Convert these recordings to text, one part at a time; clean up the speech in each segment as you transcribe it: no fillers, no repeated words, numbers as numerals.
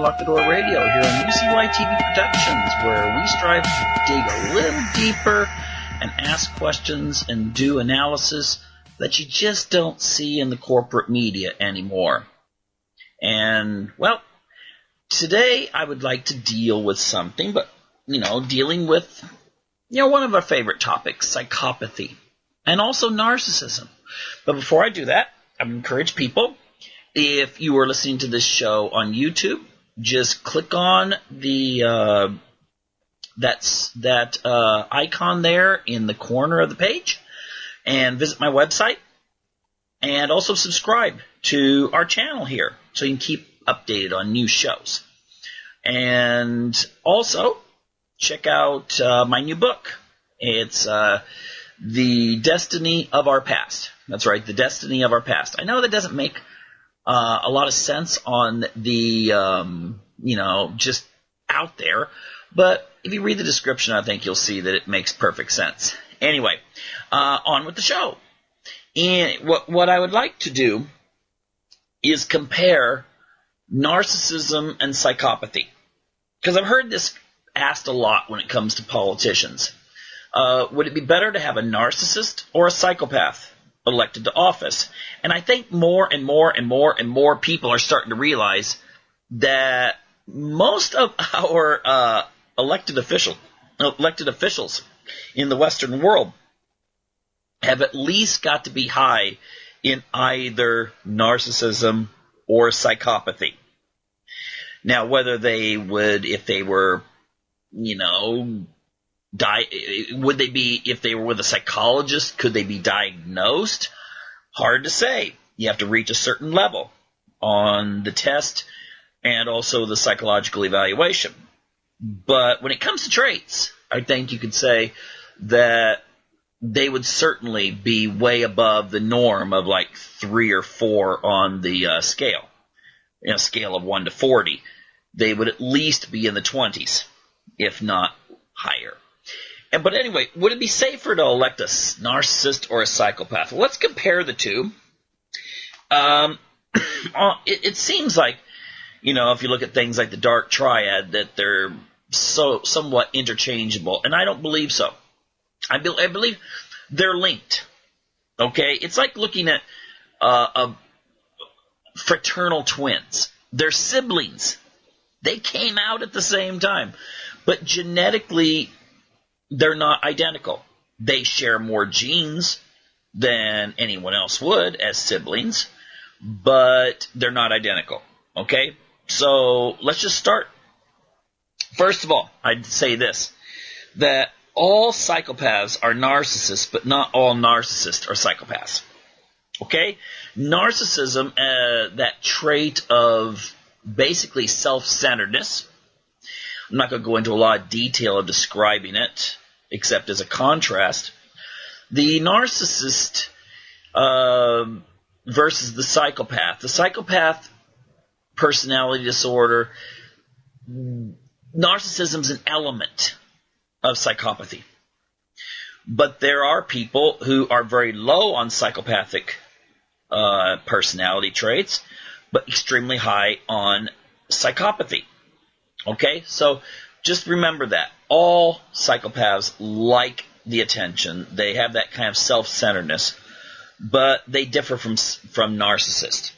Unlock the Door Radio here on UCY TV Productions, where we strive to dig a little deeper and ask questions and do analysis that you just don't see in the corporate media anymore. And, well, today I would like to deal with something, but, dealing with, one of our favorite topics, psychopathy, and also narcissism. But before I do that, I encourage people, if you are listening to this show on YouTube, just click on the icon there in the corner of the page and visit my website, and also subscribe to our channel here so you can keep updated on new shows. And also check out my new book. It's The Destiny of Our Past. That's right, The Destiny of Our Past. I know that doesn't make a lot of sense on the, just out there, but if you read the description, I think you'll see that it makes perfect sense. Anyway, on with the show. And what I would like to do is compare narcissism and psychopathy, because I've heard this asked a lot when it comes to politicians. Would it be better to have a narcissist or a psychopath elected to office? And I think more and more people are starting to realize that most of our elected officials in the Western world have at least got to be high in either narcissism or psychopathy. Now, whether they would, if they were, would they be, if they were with a psychologist, could they be diagnosed? Hard to say. You have to reach a certain level on the test and also the psychological evaluation. But when it comes to traits, I think you could say that they would certainly be way above the norm of like 3 or 4 on the scale. In a scale of 1 to 40, they would at least be in the 20s, if not higher. But anyway, would it be safer to elect a narcissist or a psychopath? Well, let's compare the two. It seems like, if you look at things like the dark triad, that they're somewhat interchangeable, and I don't believe so. I believe they're linked. Okay? It's like looking at fraternal twins. They're siblings. They came out at the same time. But genetically, they're not identical. They share more genes than anyone else would as siblings, but they're not identical. Okay? So let's just start. First of all, I'd say this, that all psychopaths are narcissists, but not all narcissists are psychopaths. Okay? Narcissism, that trait of basically self-centeredness. I'm not going to go into a lot of detail of describing it, except as a contrast. The narcissist versus the psychopath. The psychopath personality disorder, narcissism is an element of psychopathy. But there are people who are very low on psychopathic personality traits, but extremely high on psychopathy. Okay? So just remember that. All psychopaths like the attention. They have that kind of self-centeredness, but they differ from narcissists.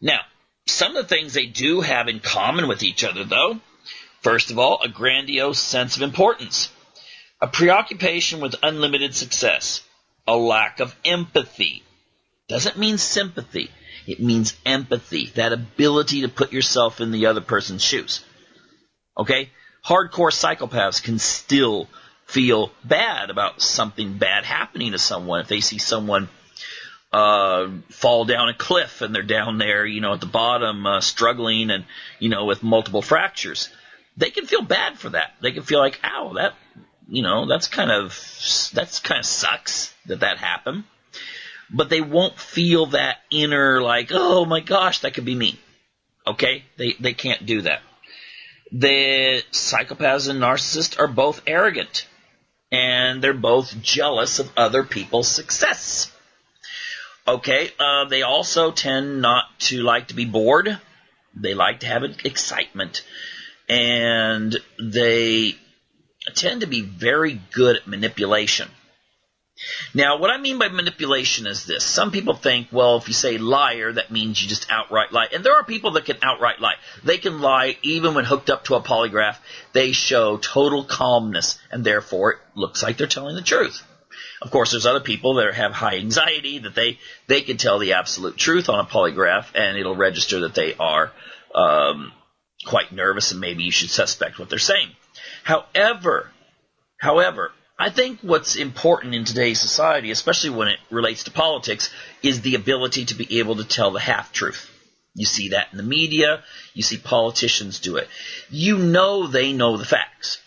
Now, some of the things they do have in common with each other, though, first of all, a grandiose sense of importance, a preoccupation with unlimited success, a lack of empathy. Doesn't mean sympathy. It means empathy, that ability to put yourself in the other person's shoes. Okay? Hardcore psychopaths can still feel bad about something bad happening to someone. If they see someone fall down a cliff and they're down there, at the bottom, struggling and, with multiple fractures, they can feel bad for that. They can feel like, ow, that's kind of sucks that happened. But they won't feel that inner, like, oh my gosh, that could be me. Okay? They can't do that. The psychopaths and narcissists are both arrogant, and they're both jealous of other people's success. Okay, they also tend not to like to be bored. They like to have excitement. And they tend to be very good at manipulation. Now, what I mean by manipulation is this. Some people think, well, if you say liar, that means you just outright lie. And there are people that can outright lie. They can lie even when hooked up to a polygraph. They show total calmness, and therefore it looks like they're telling the truth. Of course, there's other people that have high anxiety that they can tell the absolute truth on a polygraph, and it'll register that they are quite nervous, and maybe you should suspect what they're saying. However, I think what's important in today's society, especially when it relates to politics, is the ability to be able to tell the half-truth. You see that in the media. You see politicians do it. You know they know the facts,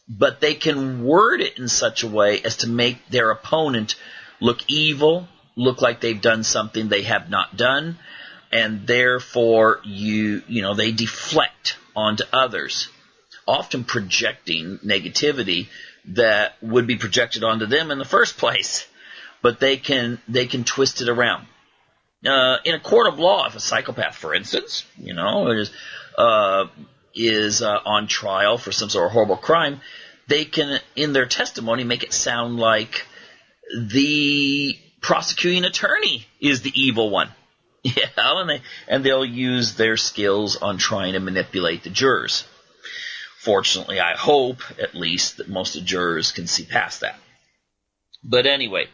but they can word it in such a way as to make their opponent look evil, look like they've done something they have not done, and therefore they deflect onto others, often projecting negativity that would be projected onto them in the first place, but they can twist it around. In a court of law, if a psychopath, for instance, is on trial for some sort of horrible crime, they can, in their testimony, make it sound like the prosecuting attorney is the evil one. And they'll use their skills on trying to manipulate the jurors. Fortunately, I hope, at least, that most of the jurors can see past that. But anyway,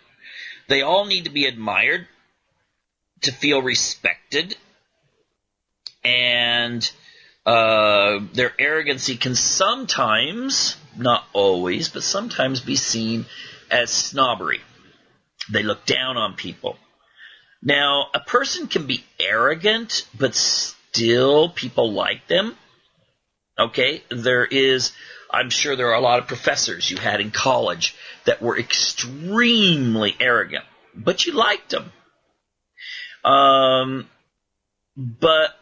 they all need to be admired, to feel respected, and their arrogancy can sometimes, not always, but sometimes be seen as snobbery. They look down on people. Now, a person can be arrogant, but still people like them. Okay, I'm sure there are a lot of professors you had in college that were extremely arrogant, but you liked them. But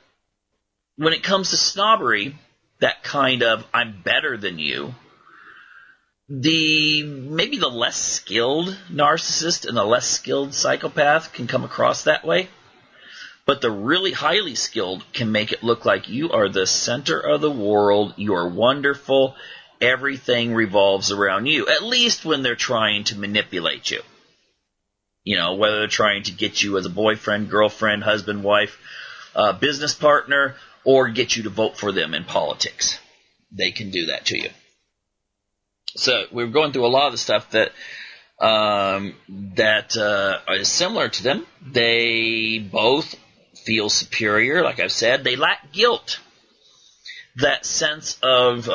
when it comes to snobbery, that kind of I'm better than you, maybe the less skilled narcissist and the less skilled psychopath can come across that way. But the really highly skilled can make it look like you are the center of the world, you are wonderful, everything revolves around you, at least when they're trying to manipulate you. Whether they're trying to get you as a boyfriend, girlfriend, husband, wife, business partner, or get you to vote for them in politics. They can do that to you. So we're going through a lot of the stuff that is similar to them. They both feel superior, like I've said. They lack guilt. That sense of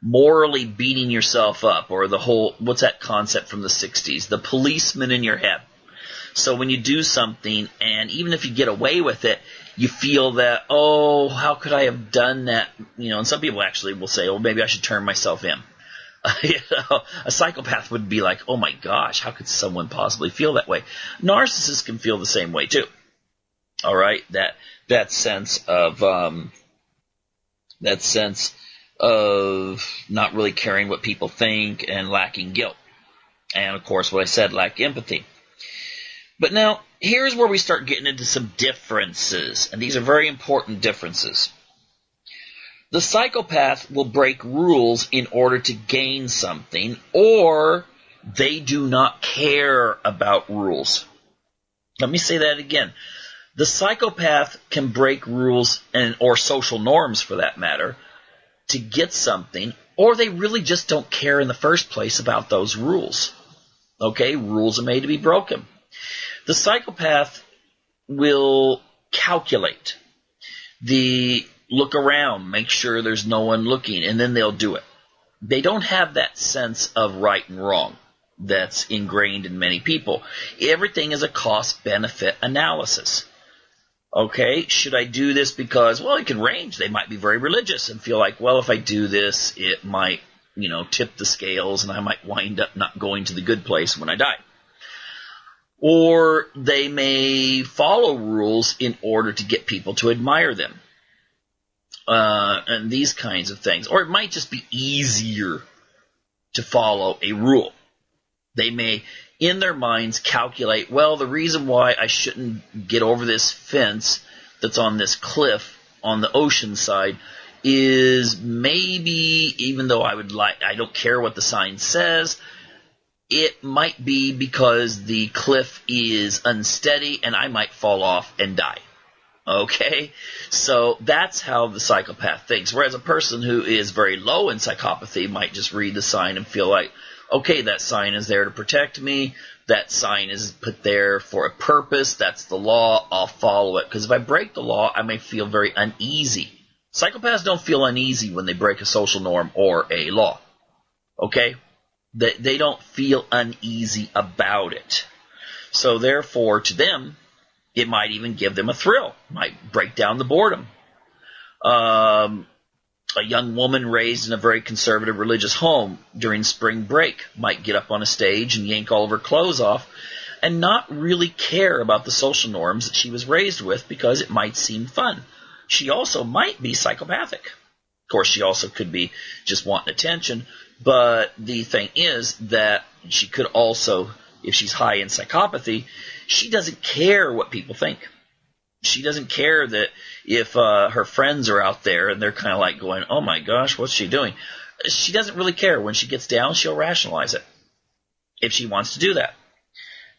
morally beating yourself up, or the whole, what's that concept from the 60s? The policeman in your head. So when you do something, and even if you get away with it, you feel that, oh, how could I have done that? And some people actually will say, oh, maybe I should turn myself in. A psychopath would be like, oh my gosh, how could someone possibly feel that way? Narcissists can feel the same way too. All right, that sense of not really caring what people think and lacking guilt, and of course, what I said, lack empathy. But now here's where we start getting into some differences, and these are very important differences. The psychopath will break rules in order to gain something, or they do not care about rules. Let me say that again. The psychopath can break rules or social norms, for that matter, to get something, or they really just don't care in the first place about those rules. Okay, rules are made to be broken. The psychopath will calculate, look around, make sure there's no one looking, and then they'll do it. They don't have that sense of right and wrong that's ingrained in many people. Everything is a cost-benefit analysis. Okay, should I do this because, well, it can range. They might be very religious and feel like, well, if I do this, it might, tip the scales and I might wind up not going to the good place when I die. Or they may follow rules in order to get people to admire them. And these kinds of things. Or it might just be easier to follow a rule. They may, in their minds, calculate, well, the reason why I shouldn't get over this fence that's on this cliff on the ocean side is maybe, even though I don't care what the sign says, it might be because the cliff is unsteady and I might fall off and die. Okay? So that's how the psychopath thinks. Whereas a person who is very low in psychopathy might just read the sign and feel like, okay, that sign is there to protect me. That sign is put there for a purpose. That's the law. I'll follow it. Because if I break the law, I may feel very uneasy. Psychopaths don't feel uneasy when they break a social norm or a law. Okay? They don't feel uneasy about it. So therefore, to them, it might even give them a thrill. Might break down the boredom. A young woman raised in a very conservative religious home during spring break might get up on a stage and yank all of her clothes off and not really care about the social norms that she was raised with because it might seem fun. She also might be psychopathic. Of course, she also could be just wanting attention, but the thing is that she could also, if she's high in psychopathy, she doesn't care what people think. She doesn't care that if her friends are out there and they're kind of like going, oh my gosh, what's she doing? She doesn't really care. When she gets down, she'll rationalize it if she wants to do that.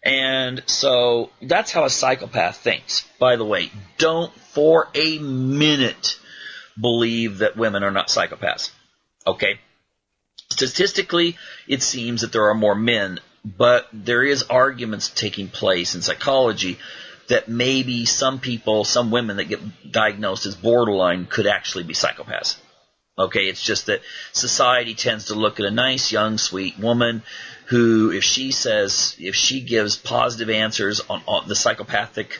And so that's how a psychopath thinks. By the way, don't for a minute believe that women are not psychopaths. Okay? Statistically, it seems that there are more men, but there is arguments taking place in psychology that maybe some people, some women that get diagnosed as borderline could actually be psychopaths. Okay, it's just that society tends to look at a nice, young, sweet woman who, if she gives positive answers on the psychopathic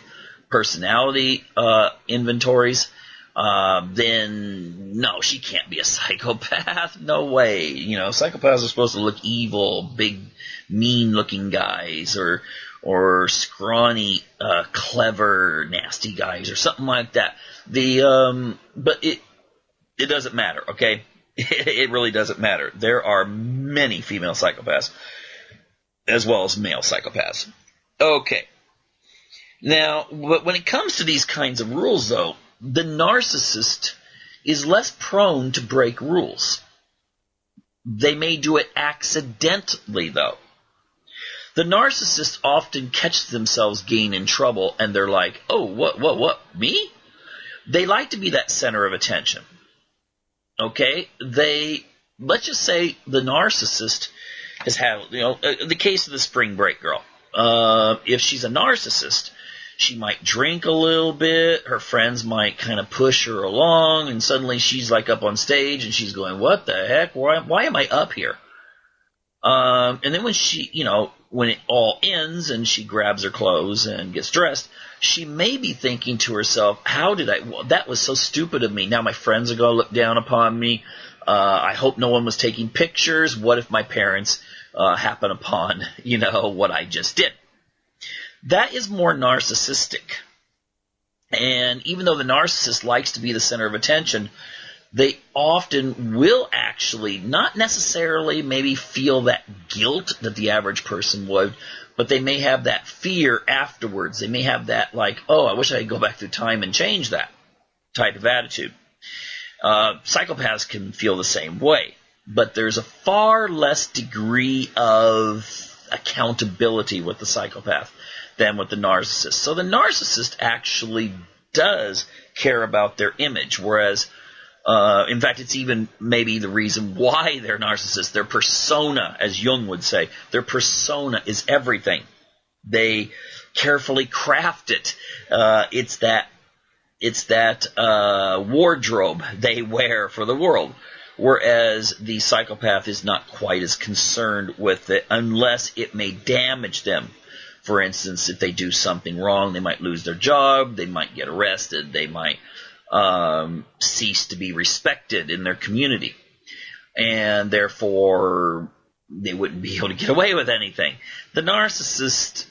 personality inventories, then no, she can't be a psychopath. No way. You know, psychopaths are supposed to look evil, big, mean-looking guys, or scrawny, clever, nasty guys, or something like that. But it doesn't matter, okay? It really doesn't matter. There are many female psychopaths, as well as male psychopaths. Okay. Now, when it comes to these kinds of rules, though, the narcissist is less prone to break rules. They may do it accidentally, though. The narcissists often catch themselves getting in trouble, and they're like, oh, what, me? They like to be that center of attention. Okay? Let's just say the narcissist has had, the case of the spring break girl. If she's a narcissist, she might drink a little bit, her friends might kind of push her along, and suddenly she's like up on stage, and she's going, what the heck? Why am I up here? And then when it all ends and she grabs her clothes and gets dressed, she may be thinking to herself, that was so stupid of me. Now my friends are going to look down upon me. I hope no one was taking pictures. What if my parents happen upon, what I just did? That is more narcissistic. And even though the narcissist likes to be the center of attention, they often will actually not necessarily maybe feel that guilt that the average person would, but they may have that fear afterwards. They may have that like, oh, I wish I could go back through time and change that type of attitude. Psychopaths can feel the same way, but there's a far less degree of accountability with the psychopath than with the narcissist. So the narcissist actually does care about their image, whereas in fact, it's even maybe the reason why they're narcissists. Their persona, as Jung would say, their persona is everything. They carefully craft it. It's that wardrobe they wear for the world. Whereas the psychopath is not quite as concerned with it unless it may damage them. For instance, if they do something wrong, they might lose their job, they might get arrested, they might cease to be respected in their community, and therefore they wouldn't be able to get away with anything. The narcissist,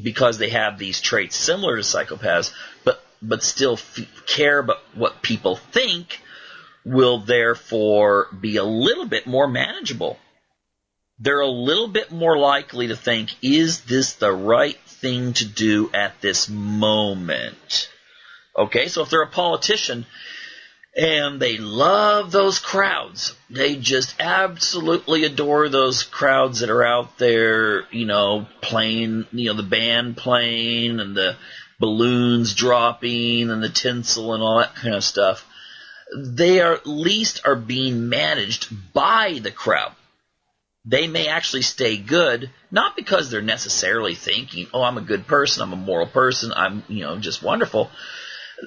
because they have these traits similar to psychopaths, but still care about what people think, will therefore be a little bit more manageable. They're a little bit more likely to think, is this the right thing to do at this moment? Okay, so if they're a politician and they love those crowds, they just absolutely adore those crowds that are out there, playing, the band playing and the balloons dropping and the tinsel and all that kind of stuff. They at least are being managed by the crowd. They may actually stay good, not because they're necessarily thinking, oh, I'm a good person, I'm a moral person, I'm, just wonderful.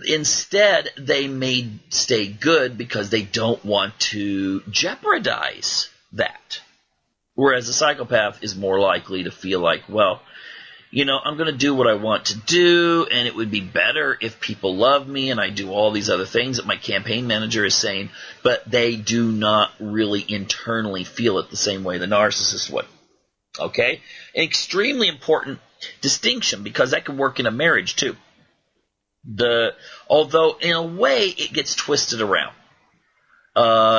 Instead, they may stay good because they don't want to jeopardize that. Whereas a psychopath is more likely to feel like, well, I'm going to do what I want to do, and it would be better if people love me and I do all these other things that my campaign manager is saying, but they do not really internally feel it the same way the narcissist would. Okay? An extremely important distinction, because that can work in a marriage too. Although in a way it gets twisted around.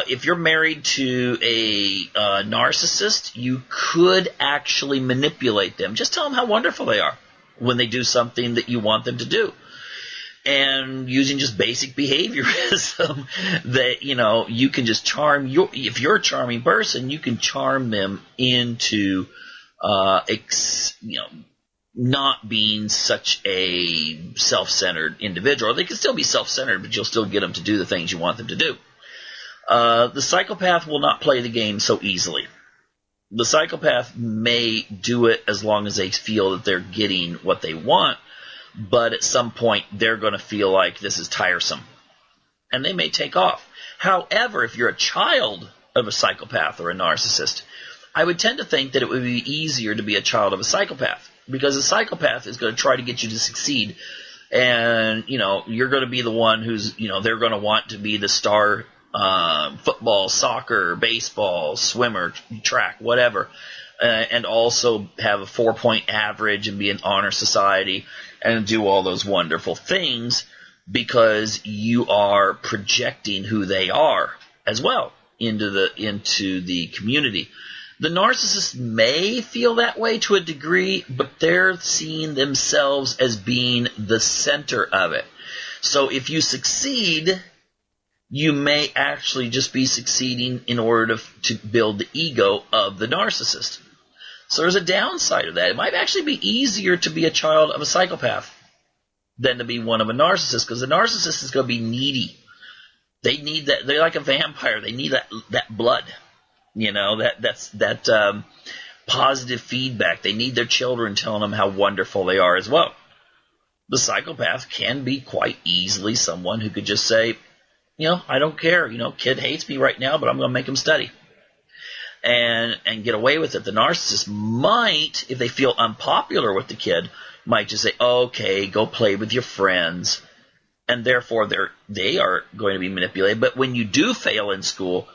If you're married to a narcissist, you could actually manipulate them. Just tell them how wonderful they are when they do something that you want them to do. And using just basic behaviorism, that, you can just charm if you're a charming person, you can charm them into, not being such a self-centered individual. They can still be self-centered, but you'll still get them to do the things you want them to do. The psychopath will not play the game so easily. The psychopath may do it as long as they feel that they're getting what they want, but at some point they're going to feel like this is tiresome, and they may take off. However, if you're a child of a psychopath or a narcissist, I would tend to think that it would be easier to be a child of a psychopath, because a psychopath is going to try to get you to succeed, and, you're going to be the one who's, they're going to want to be the star football, soccer, baseball, swimmer, track, whatever, and also have a 4-point average and be an honor society and do all those wonderful things, because you are projecting who they are as well into the community. The narcissist may feel that way to a degree, but they're seeing themselves as being the center of it. So if you succeed, you may actually just be succeeding in order to build the ego of the narcissist. So there's a downside of that. It might actually be easier to be a child of a psychopath than to be one of a narcissist, because the narcissist is going to be needy. They need that. They're like a vampire. They need that blood. That positive feedback. They need their children telling them how wonderful they are as well. The psychopath can be quite easily someone who could just say, I don't care. Kid hates me right now, but I'm going to make him study. And get away with it. The narcissist might, if they feel unpopular with the kid, might just say, okay, go play with your friends. And therefore they are going to be manipulated. But when you do fail in school,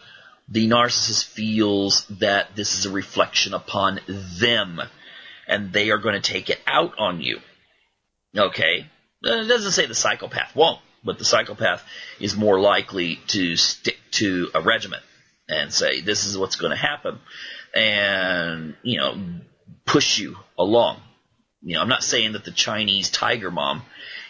the narcissist feels that this is a reflection upon them, and they are going to take it out on you. Okay? It doesn't say the psychopath won't, but the psychopath is more likely to stick to a regiment and say, this is what's going to happen, and, push you along. I'm not saying that the Chinese tiger mom,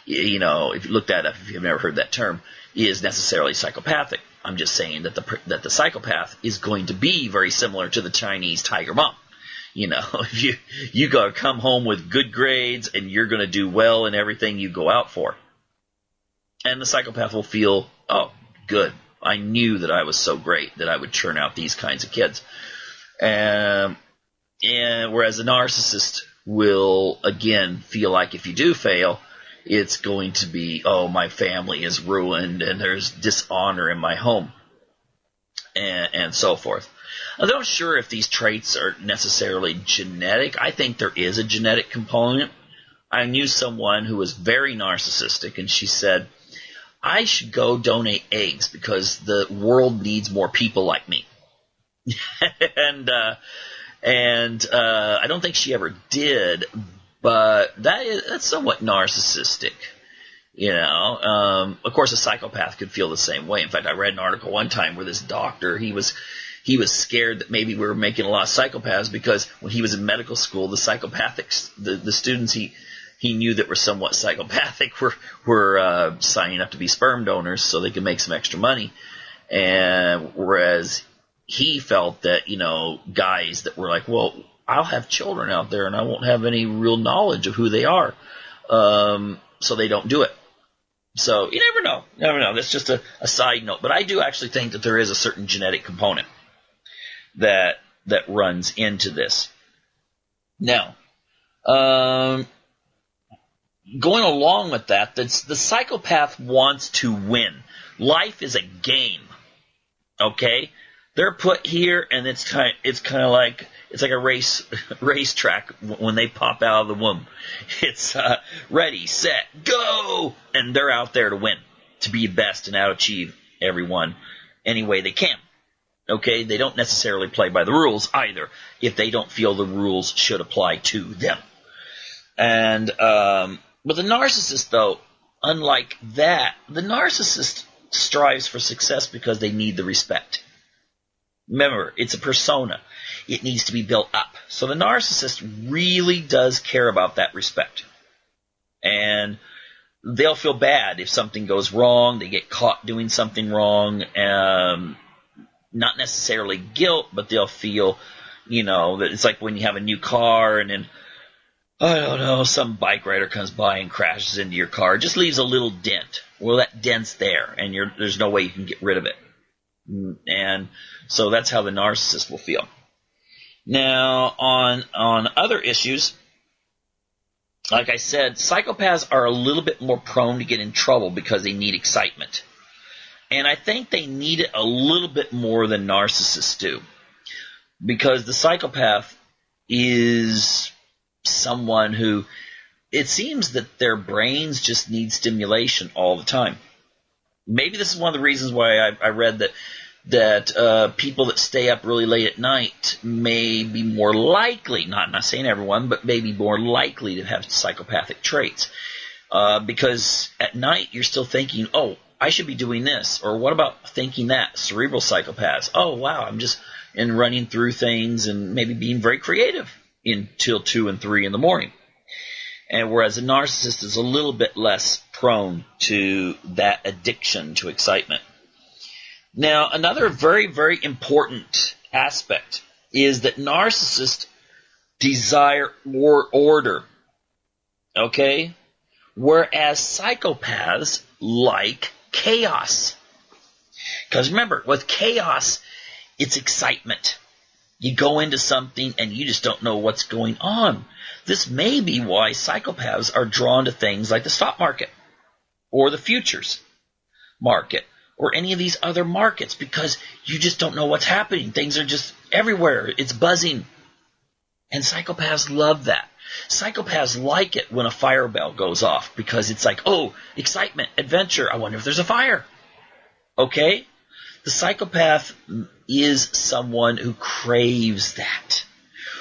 if you look that up, if you've never heard that term, is necessarily psychopathic. I'm just saying that the psychopath is going to be very similar to the Chinese tiger mom. If you got to come home with good grades and you're going to do well in everything you go out for. And the psychopath will feel, oh, good. I knew that I was so great that I would churn out these kinds of kids. And whereas the narcissist will, again, feel like if you do fail, it's going to be, oh, my family is ruined and there's dishonor in my home, and so forth. I'm not sure if these traits are necessarily genetic. I think there is a genetic component. I knew someone who was very narcissistic, and she said, I should go donate eggs because the world needs more people like me. and I don't think she ever did, but that's somewhat narcissistic, Of course, a psychopath could feel the same way. In fact, I read an article one time where this doctor, he was scared that maybe we were making a lot of psychopaths, because when he was in medical school, the psychopathics, the students he knew that were somewhat psychopathic were signing up to be sperm donors so they could make some extra money. And whereas he felt that, guys that were like, well, I'll have children out there and I won't have any real knowledge of who they are. So they don't do it. So you never know. Never know. That's just a side note. But I do actually think that there is a certain genetic component that runs into this. Now, going along with that, the psychopath wants to win. Life is a game. Okay? They're put here, and it's kind of like a racetrack when they pop out of the womb. It's ready, set, go, and they're out there to win, to be best and out-achieve everyone any way they can. Okay, they don't necessarily play by the rules either, if they don't feel the rules should apply to them. And but the narcissist, though, unlike that, the narcissist strives for success because they need the respect. Remember, it's a persona. It needs to be built up. So the narcissist really does care about that respect. And they'll feel bad if something goes wrong, they get caught doing something wrong. Not necessarily guilt, but they'll feel, that it's like when you have a new car and then, I don't know, some bike rider comes by and crashes into your car. It just leaves a little dent. Well, that dent's there, and there's no way you can get rid of it. And so that's how the narcissist will feel. Now, on other issues, like I said, psychopaths are a little bit more prone to get in trouble because they need excitement. And I think they need it a little bit more than narcissists do. Because the psychopath is someone who, it seems that their brains just need stimulation all the time. Maybe this is one of the reasons why I read that people that stay up really late at night may be more likely, not saying everyone, but maybe more likely to have psychopathic traits. Because at night you're still thinking, oh, I should be doing this, or what about thinking that? Cerebral psychopaths. Oh, wow, I'm just running through things and maybe being very creative until 2 and 3 in the morning. And whereas a narcissist is a little bit less prone to that addiction to excitement. Now, another very, very important aspect is that narcissists desire order. Okay? Whereas psychopaths like chaos. Because remember, with chaos, it's excitement. You go into something and you just don't know what's going on. This may be why psychopaths are drawn to things like the stock market or the futures market or any of these other markets, because you just don't know what's happening. Things are just everywhere. It's buzzing. And psychopaths love that. Psychopaths like it when a fire bell goes off because it's like, oh, excitement, adventure. I wonder if there's a fire. Okay? The psychopath is someone who craves that.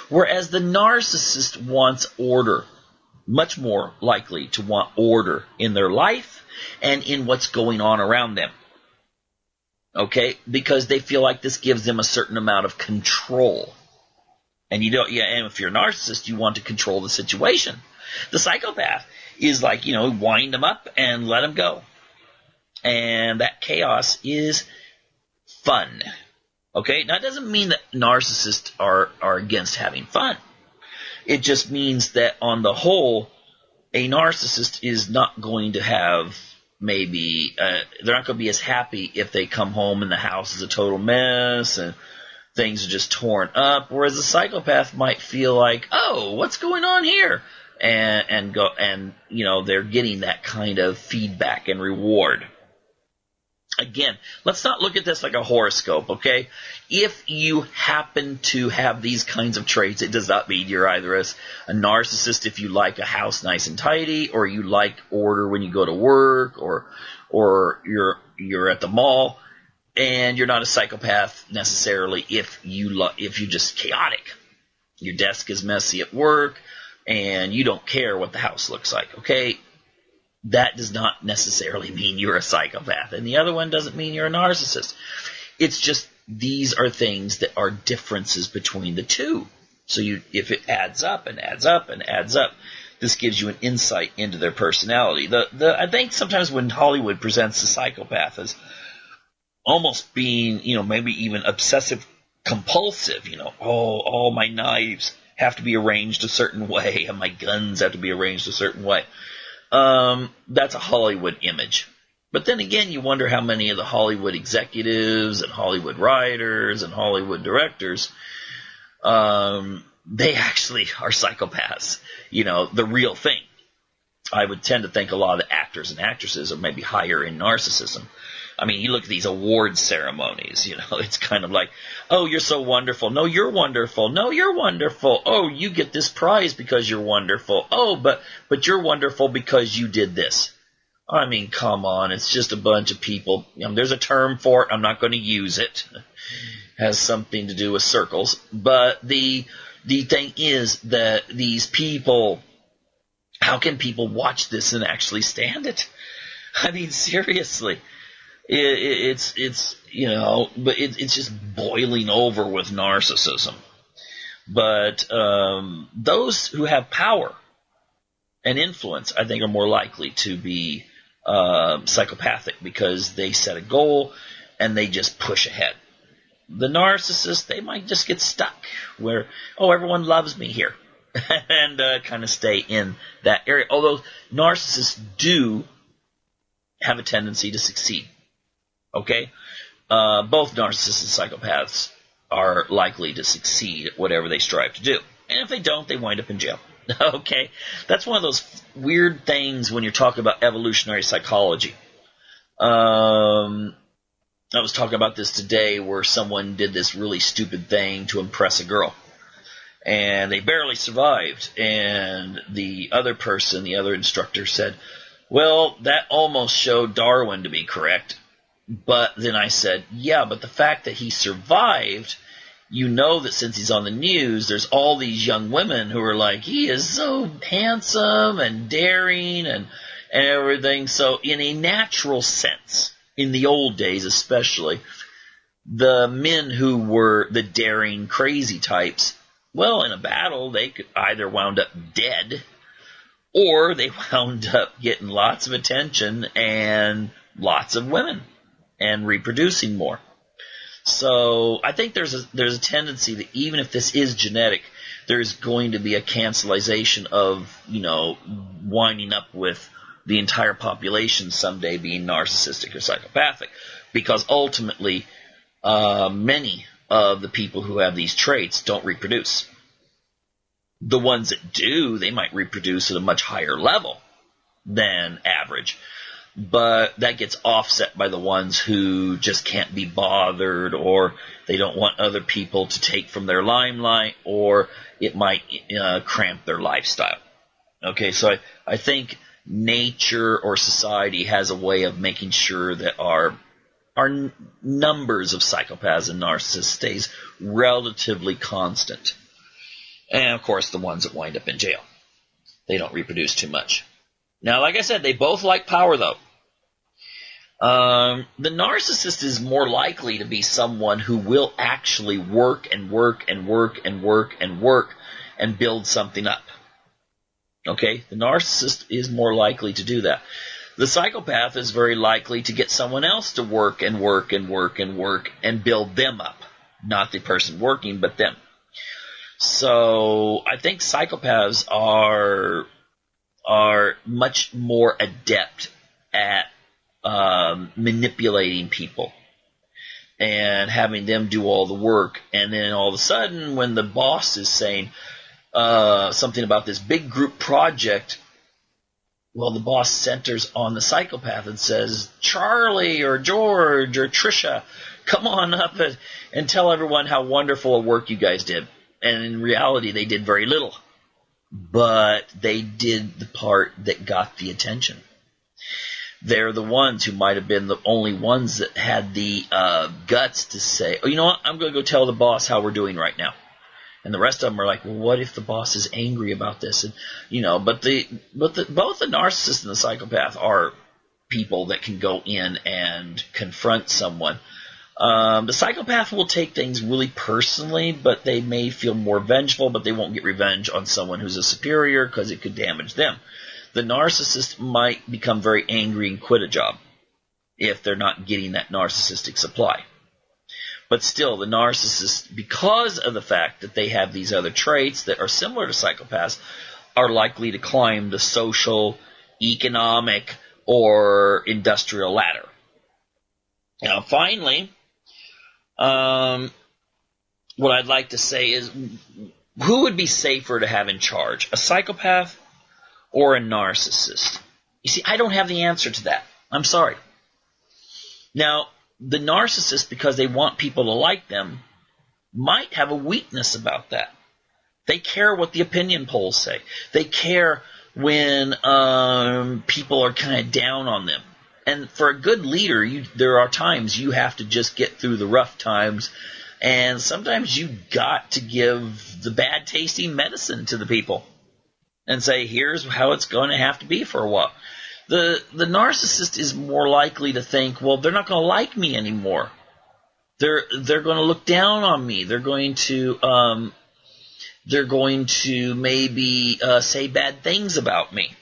Whereas the narcissist wants order, much more likely to want order in their life and in what's going on around them. Okay? Because they feel like this gives them a certain amount of control. And and if you're a narcissist, you want to control the situation. The psychopath is like, wind them up and let them go. And that chaos is fun. Okay? Now, it doesn't mean that narcissists are against having fun. It just means that on the whole, a narcissist is not going to have maybe, they're not going to be as happy if they come home and the house is a total mess and things are just torn up, whereas a psychopath might feel like, oh, what's going on here? And they're getting that kind of feedback and reward. Again, let's not look at this like a horoscope, okay? If you happen to have these kinds of traits, it does not mean you're either a narcissist if you like a house nice and tidy, or you like order when you go to work, or you're at the mall. And you're not a psychopath necessarily if you're just chaotic. Your desk is messy at work, and you don't care what the house looks like, okay? That does not necessarily mean you're a psychopath. And the other one doesn't mean you're a narcissist. It's just these are things that are differences between the two. So if it adds up and adds up and adds up, this gives you an insight into their personality. I think sometimes when Hollywood presents the psychopath as almost being, maybe even obsessive compulsive, all my knives have to be arranged a certain way and my guns have to be arranged a certain way. That's a Hollywood image. But then again, you wonder how many of the Hollywood executives and Hollywood writers and Hollywood directors, they actually are psychopaths, the real thing. I would tend to think a lot of the actors and actresses are maybe higher in narcissism. I mean, you look at these award ceremonies, it's kind of like, oh, you're so wonderful. No, you're wonderful. No, you're wonderful. Oh, you get this prize because you're wonderful. Oh, but you're wonderful because you did this. I mean, come on. It's just a bunch of people. There's a term for it. I'm not going to use it. It has something to do with circles. But the thing is that these people, how can people watch this and actually stand it? I mean, seriously. It's but it's just boiling over with narcissism. But those who have power and influence, I think, are more likely to be psychopathic because they set a goal and they just push ahead. The narcissists, they might just get stuck where, oh, everyone loves me here, and kind of stay in that area. Although narcissists do have a tendency to succeed. Okay? Both narcissists and psychopaths are likely to succeed at whatever they strive to do. And if they don't, they wind up in jail. Okay? That's one of those weird things when you're talking about evolutionary psychology. I was talking about this today where someone did this really stupid thing to impress a girl. And they barely survived. And the other person, the other instructor said, well, that almost showed Darwin to be correct. But then I said, yeah, but the fact that he survived, that since he's on the news, there's all these young women who are like, he is so handsome and daring and everything. So in a natural sense, in the old days especially, the men who were the daring, crazy types, well, in a battle, they could either wound up dead or they wound up getting lots of attention and lots of women and reproducing more. So I think there's a tendency that even if this is genetic, there's going to be a cancelization of, winding up with the entire population someday being narcissistic or psychopathic. Because ultimately, many of the people who have these traits don't reproduce. The ones that do, they might reproduce at a much higher level than average. But that gets offset by the ones who just can't be bothered, or they don't want other people to take from their limelight, or it might cramp their lifestyle. Okay, so I think nature or society has a way of making sure that our numbers of psychopaths and narcissists stays relatively constant. And, of course, the ones that wind up in jail. They don't reproduce too much. Now, like I said, they both like power, though. The narcissist is more likely to be someone who will actually work and work and work and work and work and build something up. Okay? The narcissist is more likely to do that. The psychopath is very likely to get someone else to work and work and work and work and build them up. Not the person working, but them. So I think psychopaths are much more adept at manipulating people and having them do all the work. And then all of a sudden, when the boss is saying something about this big group project, well, the boss centers on the psychopath and says, Charlie or George or Trisha, come on up and tell everyone how wonderful a work you guys did. And in reality, they did very little. But they did the part that got the attention. They're the ones who might have been the only ones that had the guts to say, oh, you know what, I'm going to go tell the boss how we're doing right now. And the rest of them are like, well, what if the boss is angry about this? And both the narcissist and the psychopath are people that can go in and confront someone The psychopath will take things really personally, but they may feel more vengeful, but they won't get revenge on someone who's a superior because it could damage them. The narcissist might become very angry and quit a job if they're not getting that narcissistic supply. But still, the narcissist, because of the fact that they have these other traits that are similar to psychopaths, are likely to climb the social, economic, or industrial ladder. Now, finally, what I'd like to say is, who would be safer to have in charge, a psychopath or a narcissist? You see, I don't have the answer to that. I'm sorry. Now, the narcissist, because they want people to like them, might have a weakness about that. They care what the opinion polls say. They care when people are kind of down on them. And for a good leader, there are times you have to just get through the rough times, and sometimes you got to give the bad tasting medicine to the people and say, here's how it's going to have to be for a while. The narcissist is more likely to think, well, they're not going to like me anymore. They're going to look down on me. They're going to maybe say bad things about me.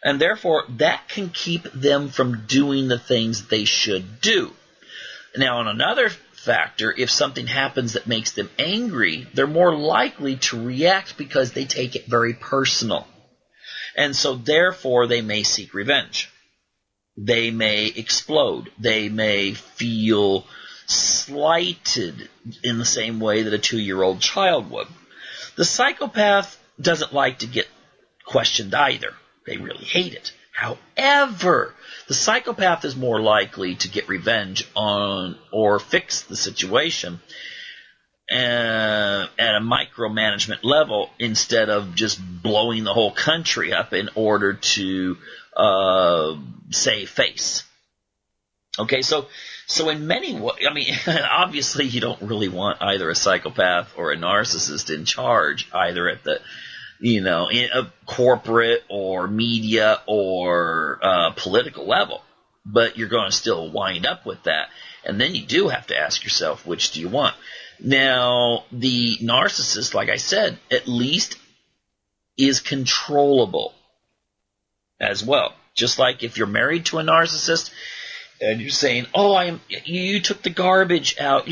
And therefore, that can keep them from doing the things they should do. Now, on another factor, if something happens that makes them angry, they're more likely to react because they take it very personal. And so, therefore, they may seek revenge. They may explode. They may feel slighted in the same way that a 2-year-old child would. The psychopath doesn't like to get questioned either. They really hate it. However, the psychopath is more likely to get revenge on or fix the situation at a micromanagement level instead of just blowing the whole country up in order to save face. Okay, so in many ways, I mean, obviously you don't really want either a psychopath or a narcissist in charge, either at the in a corporate or media or political level. But you're going to still wind up with that. And then you do have to ask yourself, which do you want? Now, the narcissist, like I said, at least is controllable as well. Just like if you're married to a narcissist and you're saying, oh, you took the garbage out.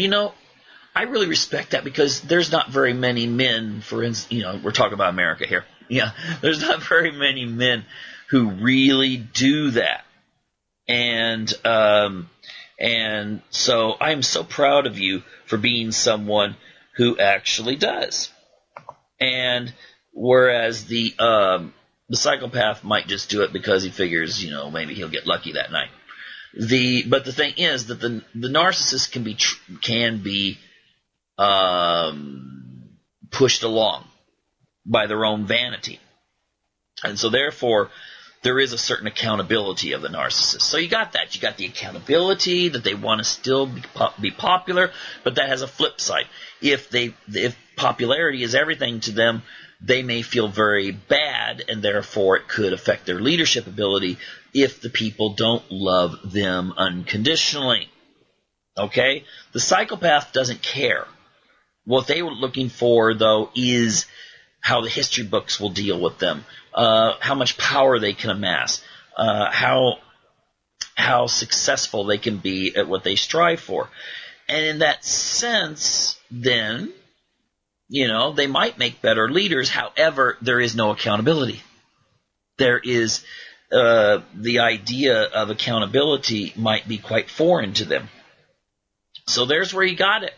I really respect that because there's not very many men, for instance, we're talking about America here. Yeah, there's not very many men who really do that. And so I'm so proud of you for being someone who actually does. And whereas the psychopath might just do it because he figures, maybe he'll get lucky that night. But the thing is that the narcissist can be pushed along by their own vanity. And so therefore, there is a certain accountability of the narcissist. So you got that. You got the accountability that they want to still be popular, but that has a flip side. If popularity is everything to them, they may feel very bad, and therefore it could affect their leadership ability if the people don't love them unconditionally. Okay? The psychopath doesn't care. What they were looking for, though, is how the history books will deal with them, how much power they can amass, how successful they can be at what they strive for. And in that sense, then, they might make better leaders. However, there is no accountability. There is the idea of accountability might be quite foreign to them. So there's where you got it.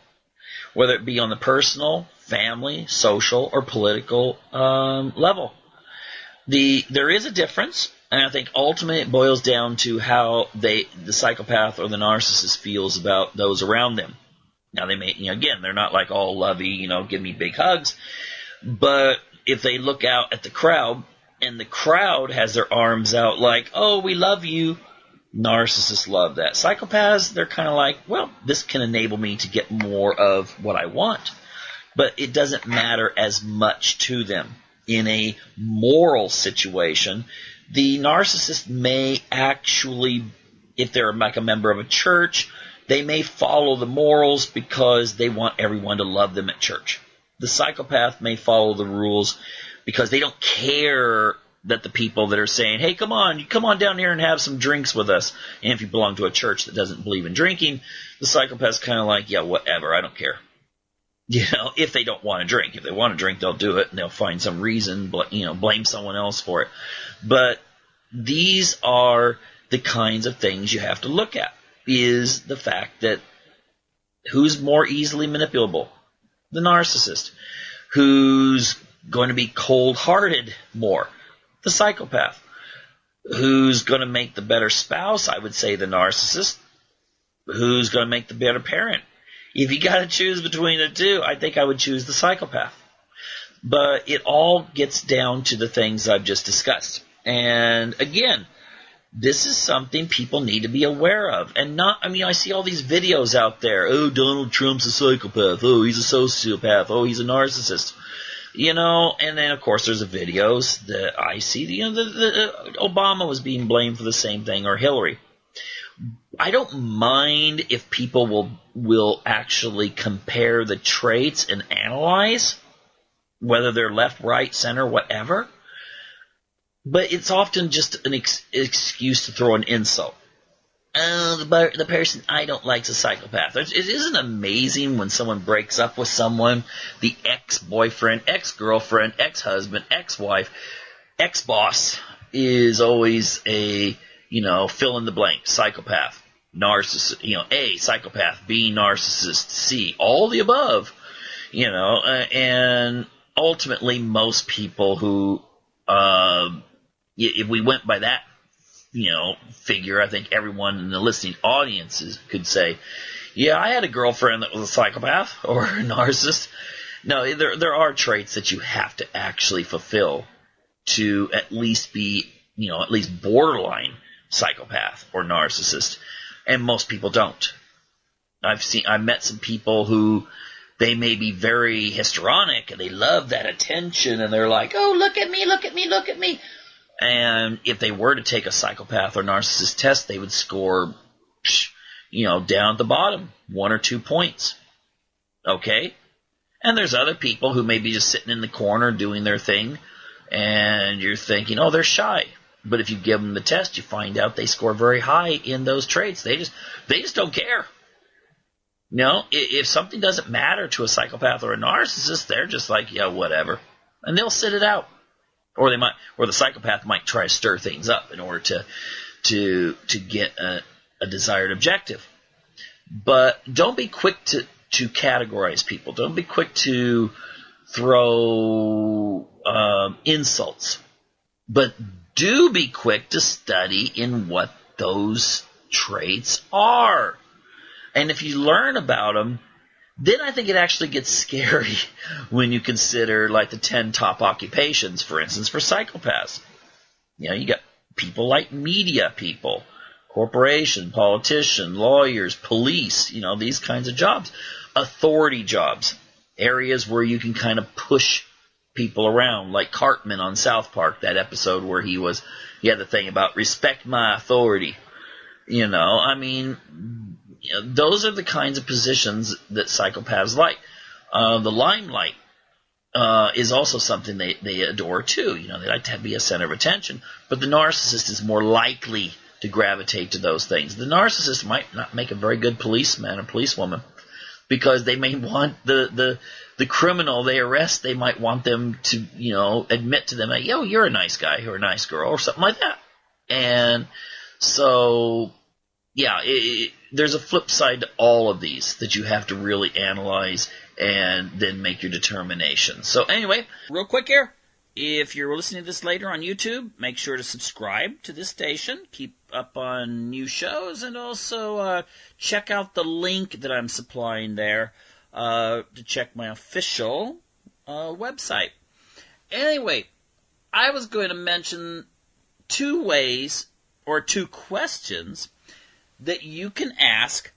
Whether it be on the personal, family, social, or political level. There is a difference, and I think ultimately it boils down to how the psychopath or the narcissist feels about those around them. Now, they may, again, they're not like all lovey, give me big hugs, but if they look out at the crowd, and the crowd has their arms out like, oh, we love you, narcissists love that. Psychopaths, they're kind of like, well, this can enable me to get more of what I want. But it doesn't matter as much to them. In a moral situation, the narcissist may actually, if they're like a member of a church, They may follow the morals because they want everyone to love them at church. The psychopath may follow the rules because they don't care that the people that are saying, hey, come on down here and have some drinks with us. And if you belong to a church that doesn't believe in drinking, the psychopath's kind of like, yeah, whatever, I don't care. If they don't want to drink. If they want to drink, they'll do it, and they'll find some reason, blame someone else for it. But these are the kinds of things you have to look at, is the fact that who's more easily manipulable? The narcissist. Who's going to be cold-hearted more? The psychopath. Who's going to make the better spouse? I would say the narcissist. Who's going to make the better parent? If you got to choose between the two, I think I would choose the psychopath. But it all gets down to the things I've just discussed. And again, this is something people need to be aware of. And I see all these videos out there. Oh, Donald Trump's a psychopath. Oh, he's a sociopath. Oh, he's a narcissist. And then, of course, there's the videos that I see. The Obama was being blamed for the same thing, or Hillary. I don't mind if people will actually compare the traits and analyze, whether they're left, right, center, whatever. But it's often just an excuse to throw an insult. The person I don't like is a psychopath. It isn't amazing when someone breaks up with someone, the ex-boyfriend, ex-girlfriend, ex-husband, ex-wife, ex-boss is always a, fill in the blank, psychopath. Narcissist, A, psychopath, B, narcissist, C, all the above, and ultimately most people who, if we went by that, figure, I think everyone in the listening audiences could say, yeah, I had a girlfriend that was a psychopath or a narcissist. No, there are traits that you have to actually fulfill to at least be, at least borderline psychopath or narcissist. And most people don't. I've met some people who they may be very histrionic and they love that attention and they're like, oh, look at me, look at me, look at me. And if they were to take a psychopath or narcissist test, they would score, down at the bottom, 1 or 2 points. Okay? And there's other people who may be just sitting in the corner doing their thing and you're thinking, oh, they're shy. But if you give them the test, you find out they score very high in those traits. They just don't care. If something doesn't matter to a psychopath or a narcissist, they're just like, yeah, whatever. And they'll sit it out. Or the psychopath might try to stir things up in order to get a desired objective. But don't be quick to categorize people. Don't be quick to throw insults. But do be quick to study in what those traits are. And if you learn about them, then I think it actually gets scary when you consider like the 10 top occupations, for instance, for psychopaths. You got people like media people, corporation, politician, lawyers, police, these kinds of jobs. Authority jobs, areas where you can kind of push people around, like Cartman on South Park, that episode where he had the thing about respect my authority. Those are the kinds of positions that psychopaths like. The limelight is also something they adore too. They like to be a center of attention, but the narcissist is more likely to gravitate to those things. The narcissist might not make a very good policeman or policewoman because they may want the criminal they arrest, they might want them to, admit to them that, yo, you're a nice guy or a nice girl or something like that. And so, yeah, there's a flip side to all of these that you have to really analyze and then make your determination. So anyway, real quick here, if you're listening to this later on YouTube, make sure to subscribe to this station. Keep up on new shows, and also check out the link that I'm supplying there to check my official website. Anyway, I was going to mention 2 ways or 2 questions that you can ask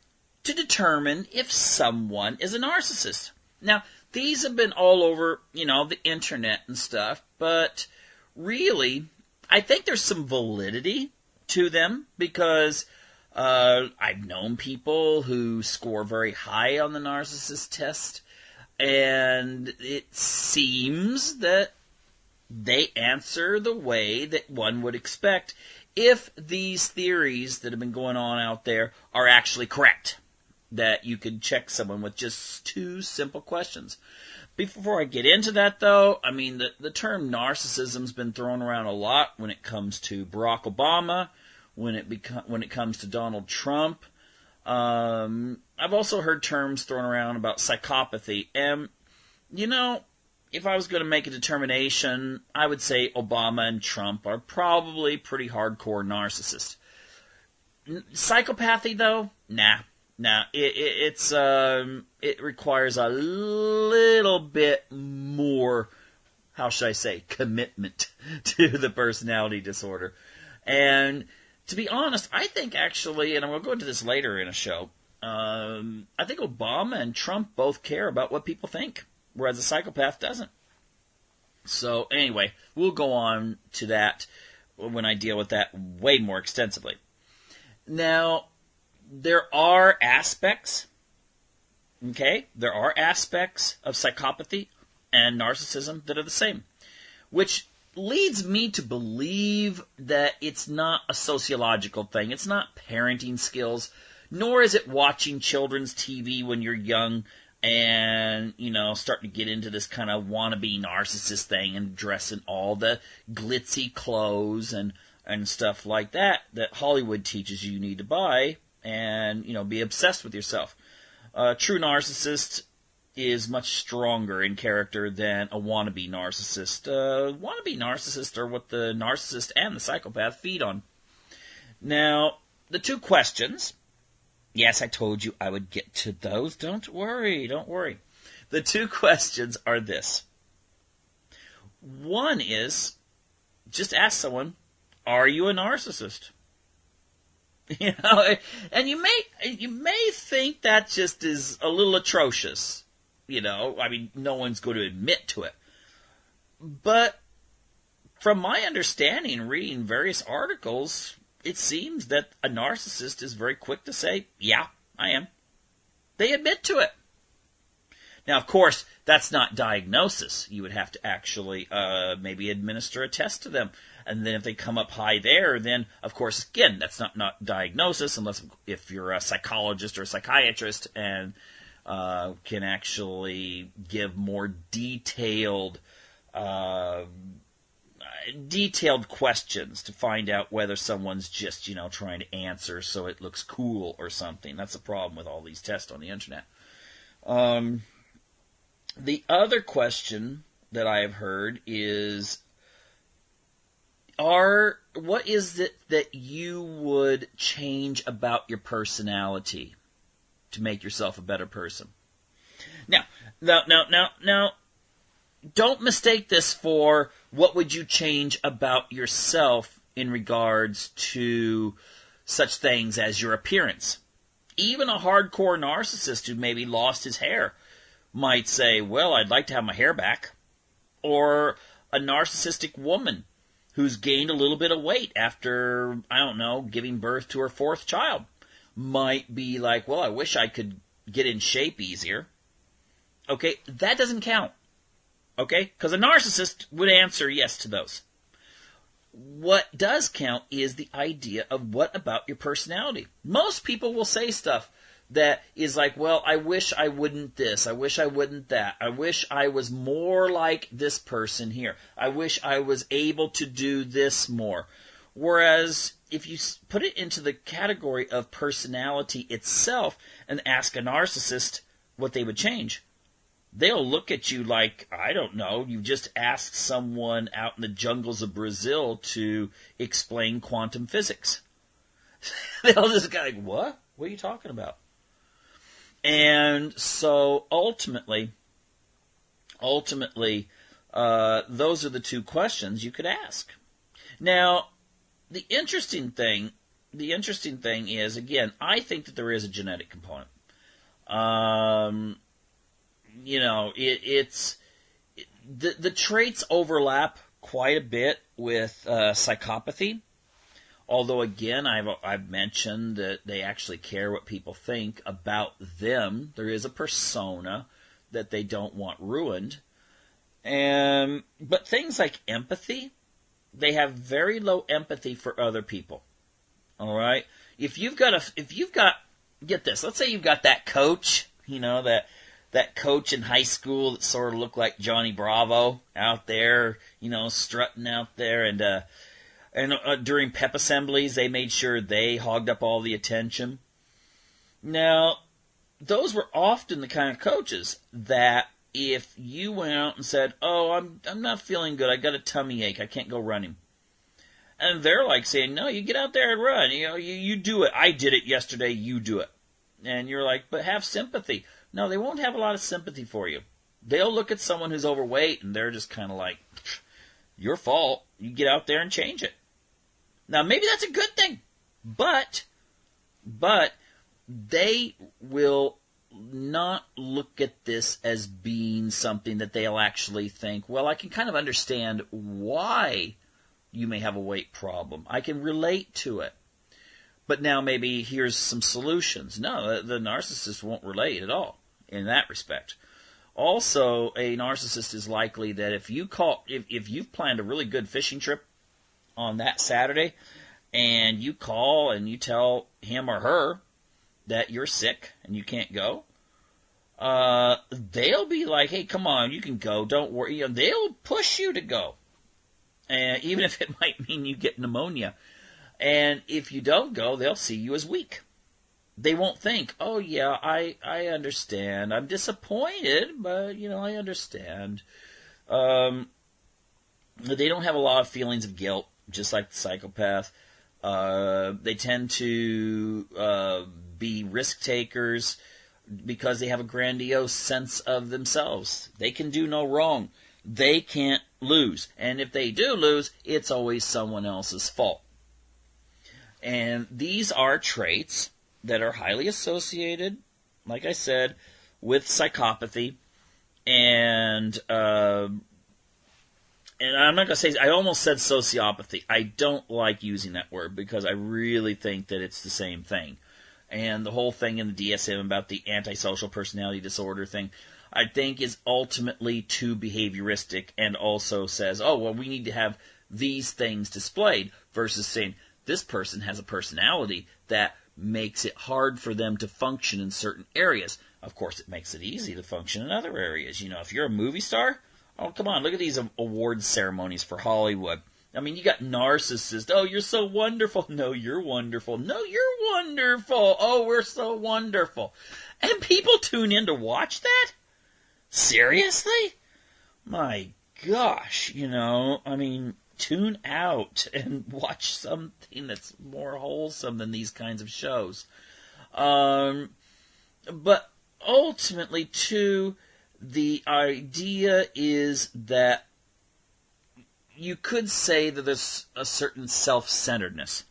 to determine if someone is a narcissist. Now, these have been all over, the internet and stuff, but really, I think there's some validity to them because I've known people who score very high on the narcissist test, and it seems that they answer the way that one would expect if these theories that have been going on out there are actually correct. That you could check someone with just 2 simple questions. Before I get into that, though, I mean, the term narcissism's been thrown around a lot when it comes to Barack Obama, when it comes to Donald Trump. I've also heard terms thrown around about psychopathy. And, if I was going to make a determination, I would say Obama and Trump are probably pretty hardcore narcissists. Psychopathy, though? Nah. It requires a little bit more, how should I say, commitment to the personality disorder. And to be honest, I think actually, and we'll go into this later in a show, I think Obama and Trump both care about what people think, whereas a psychopath doesn't. So anyway, we'll go on to that when I deal with that way more extensively. Now, there are aspects of psychopathy and narcissism that are the same, which leads me to believe that it's not a sociological thing. It's not parenting skills, nor is it watching children's TV when you're young and, starting to get into this kind of wannabe narcissist thing and dressing all the glitzy clothes and stuff like that Hollywood teaches you need to buy and, be obsessed with yourself. A true narcissist is much stronger in character than a wannabe narcissist. Wannabe narcissists are what the narcissist and the psychopath feed on. Now, the 2 questions. Yes, I told you I would get to those. Don't worry. The 2 questions are this. One is, just ask someone, are you a narcissist? And you may think that just is a little atrocious. No one's going to admit to it. But from my understanding, reading various articles, it seems that a narcissist is very quick to say, yeah, I am. They admit to it. Now, of course, that's not diagnosis. You would have to actually maybe administer a test to them. And then if they come up high there, then, of course, again, that's not diagnosis, unless if you're a psychologist or a psychiatrist and can actually give more detailed questions to find out whether someone's just, trying to answer so it looks cool or something. That's the problem with all these tests on the internet. The other question that I have heard is, what is it that you would change about your personality to make yourself a better person? Now, don't mistake this for what would you change about yourself in regards to such things as your appearance. Even a hardcore narcissist who maybe lost his hair might say, well, I'd like to have my hair back. Or a narcissistic woman who's gained a little bit of weight after, giving birth to her 4th child might be like, well, I wish I could get in shape easier. Okay, that doesn't count. Okay, because a narcissist would answer yes to those. What does count is the idea of what about your personality. Most people will say stuff that is like, well, I wish I wouldn't this. I wish I wouldn't that. I wish I was more like this person here. I wish I was able to do this more. Whereas if you put it into the category of personality itself and ask a narcissist what they would change, they'll look at you like, I don't know, you just asked someone out in the jungles of Brazil to explain quantum physics. They'll just go like, what? What are you talking about? And so ultimately, those are the 2 questions you could ask. Now, the interesting thing is, again, I think that there is a genetic component. The traits overlap quite a bit with psychopathy, Although, again, I've mentioned that they actually care what people think about them. There is a persona that they don't want ruined. But things like empathy, they have very low empathy for other people. All right? If you've got, get this, let's say you've got that coach, that coach in high school that sort of looked like Johnny Bravo out there, strutting out there, and during pep assemblies, they made sure they hogged up all the attention. Now, those were often the kind of coaches that if you went out and said, "Oh, I'm not feeling good. I got a tummy ache. I can't go running," and they're like saying, "No, you get out there and run. You do it. I did it yesterday. You do it." And you're like, "But have sympathy." No, they won't have a lot of sympathy for you. They'll look at someone who's overweight and they're just kind of like, "Your fault. You get out there and change it." Now, maybe that's a good thing, but they will not look at this as being something that they'll actually think, well, I can kind of understand why you may have a weight problem. I can relate to it. But now maybe here's some solutions. No, the narcissist won't relate at all in that respect. Also, a narcissist is likely that if you've planned a really good fishing trip on that Saturday, and you call and you tell him or her that you're sick and you can't go, they'll be like, "Hey, come on, you can go, don't worry." They'll push you to go, even if it might mean you get pneumonia. And if you don't go, they'll see you as weak. They won't think, "Oh yeah, I understand. I'm disappointed, but I understand." They don't have a lot of feelings of guilt, just like the psychopath. They tend to be risk takers because they have a grandiose sense of themselves. They can do no wrong. They can't lose. And if they do lose, it's always someone else's fault. And these are traits that are highly associated, like I said, with psychopathy. And I'm not going to say, I almost said sociopathy. I don't like using that word because I really think that it's the same thing. And the whole thing in the DSM about the antisocial personality disorder thing, I think is ultimately too behavioristic and also says, "Oh, well, we need to have these things displayed," versus saying, this person has a personality that makes it hard for them to function in certain areas. Of course, it makes it easy to function in other areas. If you're a movie star, oh, come on, look at these awards ceremonies for Hollywood. I mean, you got narcissists. "Oh, you're so wonderful." "No, you're wonderful." "No, you're wonderful." "Oh, we're so wonderful." And people tune in to watch that? Seriously? My gosh, tune out and watch something that's more wholesome than these kinds of shows. But ultimately, too, the idea is that you could say that there's a certain self-centeredness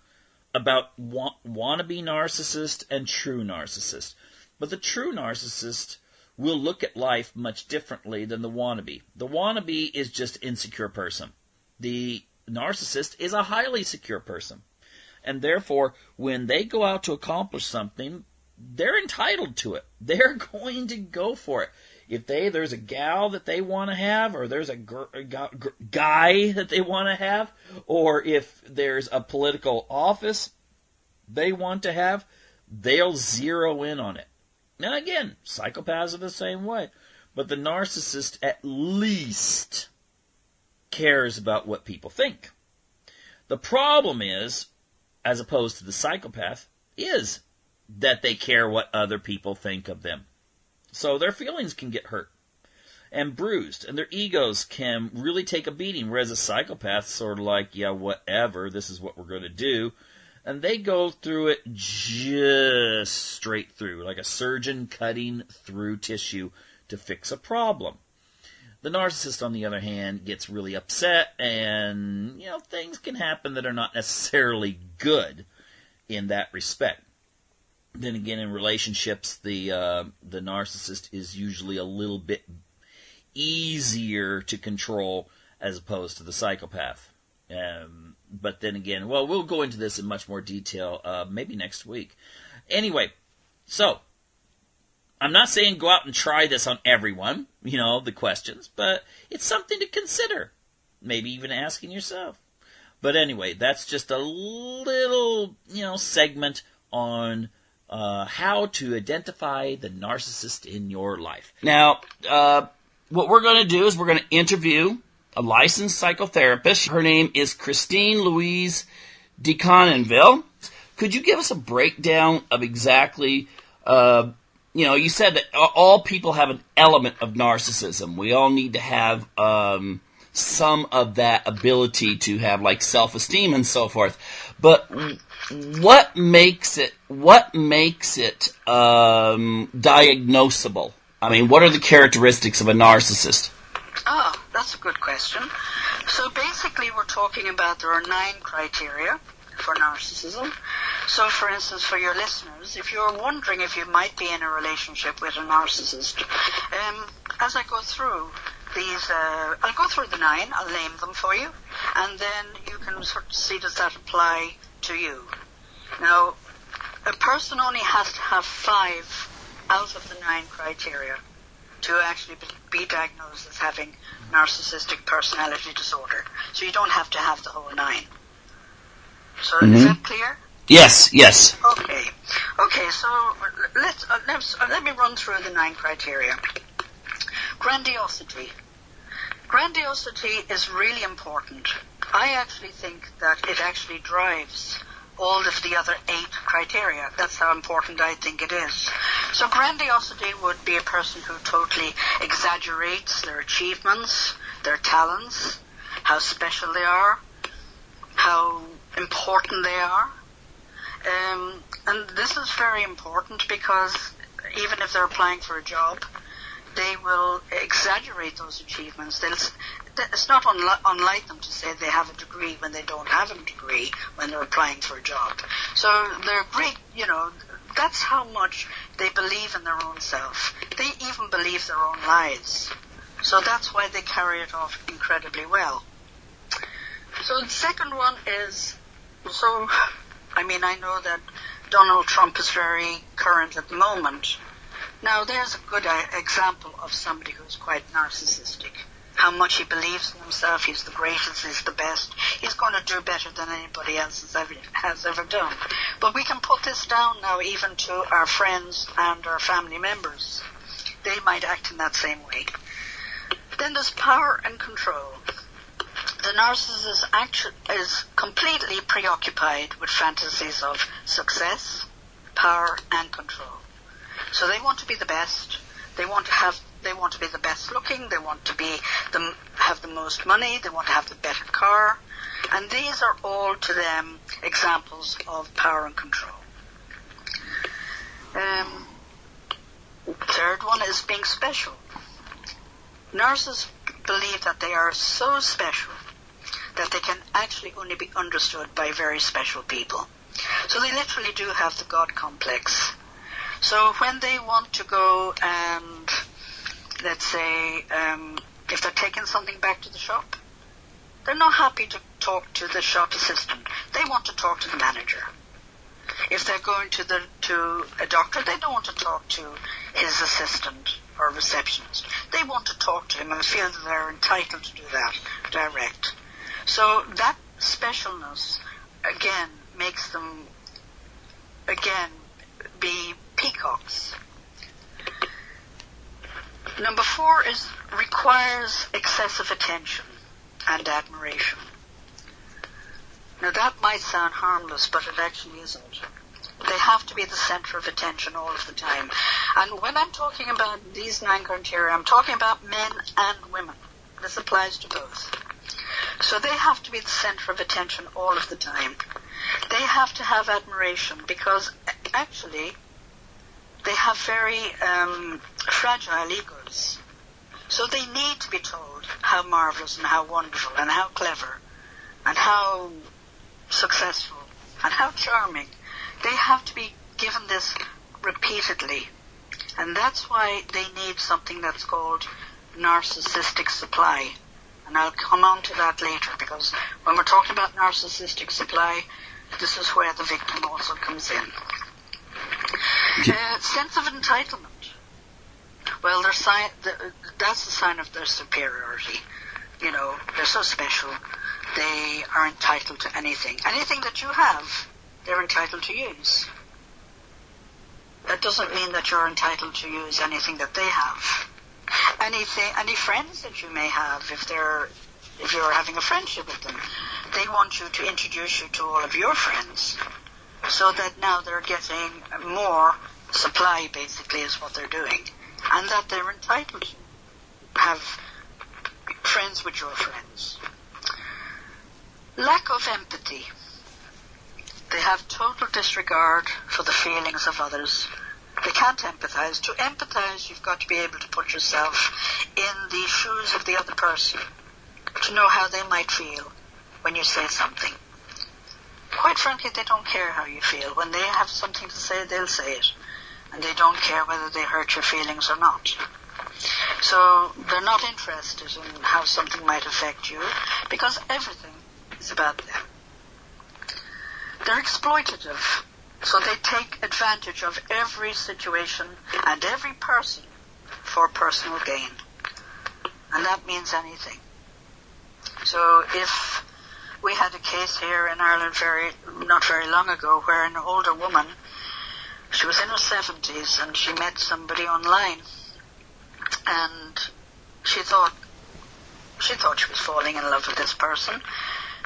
about wannabe narcissist and true narcissist. But the true narcissist will look at life much differently than the wannabe. The wannabe is just an insecure person. The narcissist is a highly secure person. And therefore, when they go out to accomplish something, they're entitled to it. They're going to go for it. If there's a gal that they want to have, or there's a guy that they want to have, or if there's a political office they want to have, they'll zero in on it. Now again, psychopaths are the same way. But the narcissist at least cares about what people think. The problem is, as opposed to the psychopath, is that they care what other people think of them. So their feelings can get hurt and bruised, and their egos can really take a beating, whereas a psychopath sort of like, "Yeah, whatever, this is what we're going to do." And they go through it just straight through, like a surgeon cutting through tissue to fix a problem. The narcissist, on the other hand, gets really upset, and things can happen that are not necessarily good in that respect. Then again, in relationships, the narcissist is usually a little bit easier to control as opposed to the psychopath. But then again, well, we'll go into this in much more detail maybe next week. Anyway, so I'm not saying go out and try this on everyone, the questions, but it's something to consider. Maybe even asking yourself. But anyway, that's just a little, segment on how to identify the narcissist in your life. Now, what we're going to do is we're going to interview a licensed psychotherapist. Her name is Christine Louise DeConnenville. Could you give us a breakdown of exactly, you said that all people have an element of narcissism. We all need to have some of that ability to have like self-esteem and so forth. But what makes it diagnosable? I mean, what are the characteristics of a narcissist? Oh, that's a good question. So basically we're talking about there are 9 criteria for narcissism. So for instance, for your listeners, if you're wondering if you might be in a relationship with a narcissist, as I go through these, I'll go through the 9, I'll name them for you, and then you can sort of see does that apply to you. Now, a person only has to have 5 out of the 9 criteria to actually be diagnosed as having narcissistic personality disorder. So you don't have to have the whole 9. So is that clear? Yes. Okay. So let me run through the 9 criteria. Grandiosity. Grandiosity is really important. I actually think that it actually drives all of the other 8 criteria. That's how important I think it is. So grandiosity would be a person who totally exaggerates their achievements, their talents, how special they are, how important they are. And this is very important because even if they're applying for a job, they will exaggerate those achievements. It's not unlike them to say they have a degree when they don't have a degree when they're applying for a job. So they're great, that's how much they believe in their own self. They even believe their own lies. So that's why they carry it off incredibly well. So the second one is, I know that Donald Trump is very current at the moment. Now, there's a good example of somebody who's quite narcissistic. How much he believes in himself, he's the greatest, he's the best. He's going to do better than anybody else has ever done. But we can put this down now even to our friends and our family members. They might act in that same way. Then there's power and control. The narcissist is completely preoccupied with fantasies of success, power, and control. So they want to be the best. They want to be the best looking. They want to have the most money. They want to have the better car. And these are all to them examples of power and control. Third one is being special. Narcissists believe that they are so special that they can actually only be understood by very special people. So they literally do have the God complex. So when they want to go and, let's say, if they're taking something back to the shop, they're not happy to talk to the shop assistant. They want to talk to the manager. If they're going to a doctor, they don't want to talk to his assistant or receptionist. They want to talk to him and feel that they're entitled to do that direct. So that specialness, again, makes them, be peacocks. Number 4 requires excessive attention and admiration. Now that might sound harmless, but it actually isn't. They have to be the center of attention all of the time. And when I'm talking about these 9 criteria, I'm talking about men and women. This applies to both. So they have to be the center of attention all of the time. They have to have admiration because actually they have very fragile egos. So they need to be told how marvelous and how wonderful and how clever and how successful and how charming. They have to be given this repeatedly. And that's why they need something that's called narcissistic supply. And I'll come on to that later, because when we're talking about narcissistic supply, this is where the victim also comes in. Sense of entitlement. Well, that's a sign of their superiority. You know, they're so special. They are entitled to anything. Anything that you have, they're entitled to use. That doesn't mean that you're entitled to use anything that they have. Any friends that you may have, if you're having a friendship with them, they want you to introduce you to all of your friends, so that now they're getting more supply, basically, is what they're doing, and that they're entitled to have friends with your friends. Lack of empathy. They have total disregard for the feelings of others. They can't empathize. To empathize, you've got to be able to put yourself in the shoes of the other person, to know how they might feel when you say something. Quite frankly, they don't care how you feel. When they have something to say, they'll say it. And they don't care whether they hurt your feelings or not. So they're not interested in how something might affect you, because everything is about them. They're exploitative. So they take advantage of every situation and every person for personal gain. And that means anything. So if we had a case here in Ireland not very long ago, where an older woman, she was in her 70s and she met somebody online, and she thought she was falling in love with this person.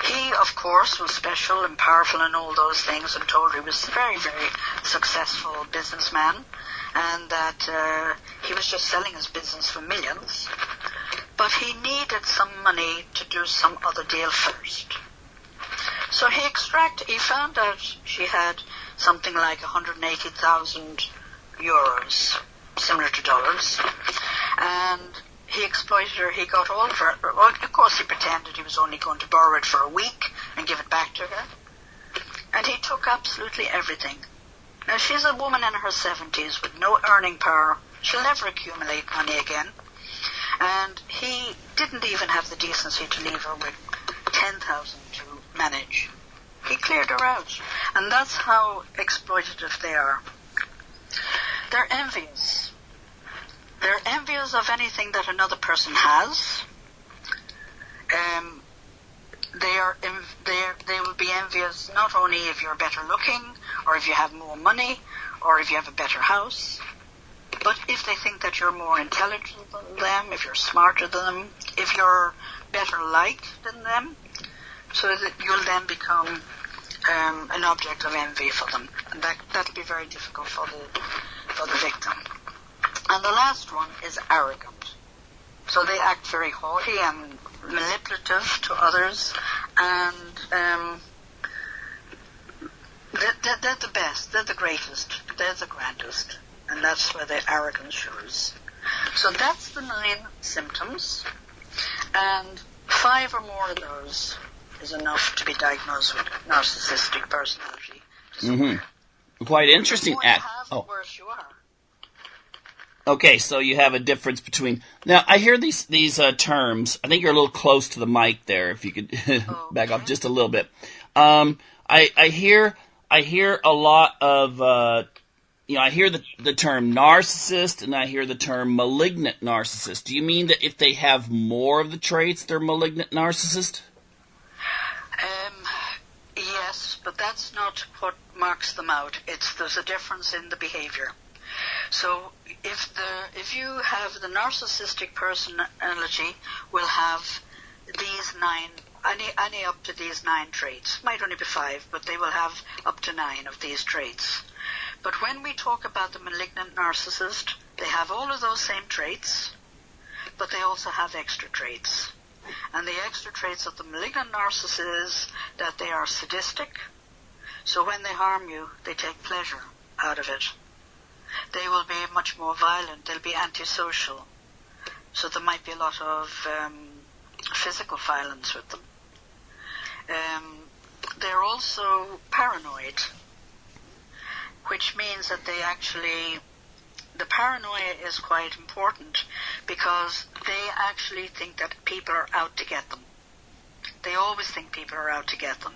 He, of course, was special and powerful and all those things, and told her he was a very, very successful businessman, and that he was just selling his business for millions. But he needed some money to do some other deal first. So he found out she had something like 180,000 euros, similar to dollars, and he exploited her. He got all of her. Well, of course, he pretended he was only going to borrow it for a week and give it back to her. And he took absolutely everything. Now, she's a woman in her 70s with no earning power. She'll never accumulate money again. And he didn't even have the decency to leave her with 10,000 to manage. He cleared her out. And that's how exploitative they are. They're envious. They're envious of anything that another person has. They will be envious not only if you're better looking, or if you have more money, or if you have a better house, but if they think that you're more intelligent than them, if you're smarter than them, if you're better liked than them, so that you'll then become an object of envy for them. And that'll be very difficult for the victim. And the last one is arrogant. So they act very haughty and manipulative to others, and they're the best, they're the greatest, they're the grandest, and that's where their arrogance shows. So that's the 9 symptoms, and 5 or more of those is enough to be diagnosed with narcissistic personality disorder. Mm-hmm. Quite interesting. The more you have, the worse you are. Okay, so you have a difference between... Now, I hear these terms. I think you're a little close to the mic there, if you could back up just a little bit. I hear a lot of... I hear the term narcissist, and I hear the term malignant narcissist. Do you mean that if they have more of the traits, they're malignant narcissist? Yes, but that's not what marks them out. There's a difference in the behavior. So if you have the narcissistic personality, will have these 9, any up to these 9 traits. Might only be 5, but they will have up to 9 of these traits. But when we talk about the malignant narcissist, they have all of those same traits, but they also have extra traits. And the extra traits of the malignant narcissist is that they are sadistic. So when they harm you, they take pleasure out of it. They will be much more violent. They'll be antisocial. So there might be a lot of physical violence with them. They're also paranoid, which means that the paranoia is quite important because they actually think that people are out to get them. They always think people are out to get them.